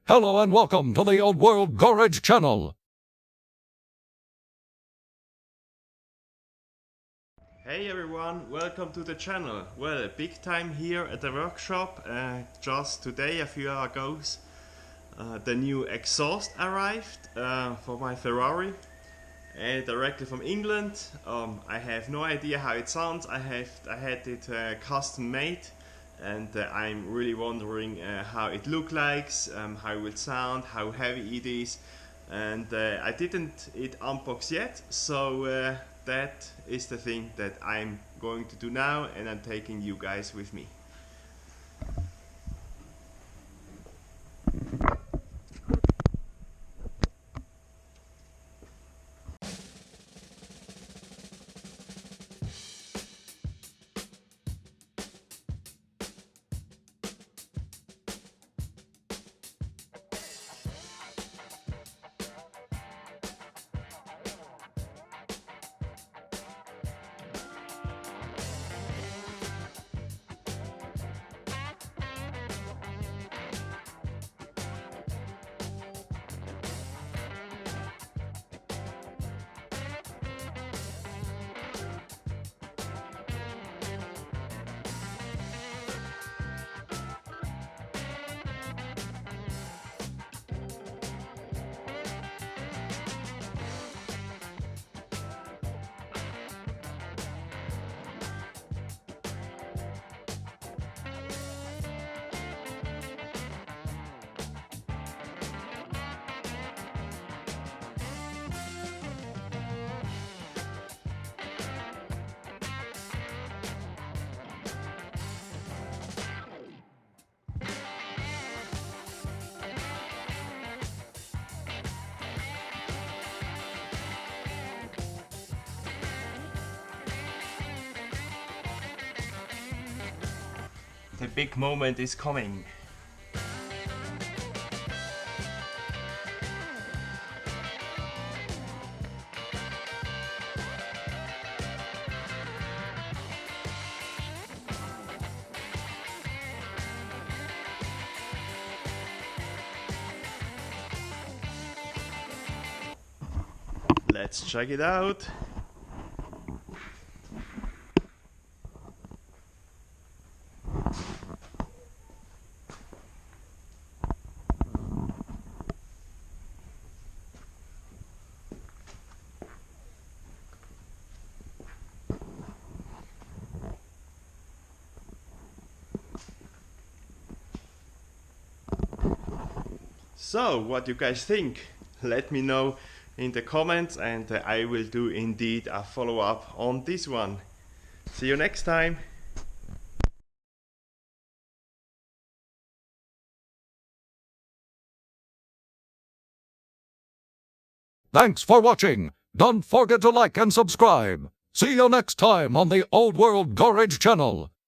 Hello and welcome to the Old World Garage channel. Hey everyone, welcome to the channel. Well, big time here at the workshop. Just today, a few hours ago, the new exhaust arrived for my Ferrari, directly from England. I have no idea how it sounds. I had it custom made, and I'm really wondering how it looks like, how it will sound, how heavy it is. And I didn't unbox yet, so that is the thing that I'm going to do now, and I'm taking you guys with me. The big moment is coming. Let's check it out. So, what you guys think? Let me know in the comments, and I will do indeed a follow-up on this one. See you next time. Thanks for watching. Don't forget to like and subscribe. See you next time on the Old World Garage channel.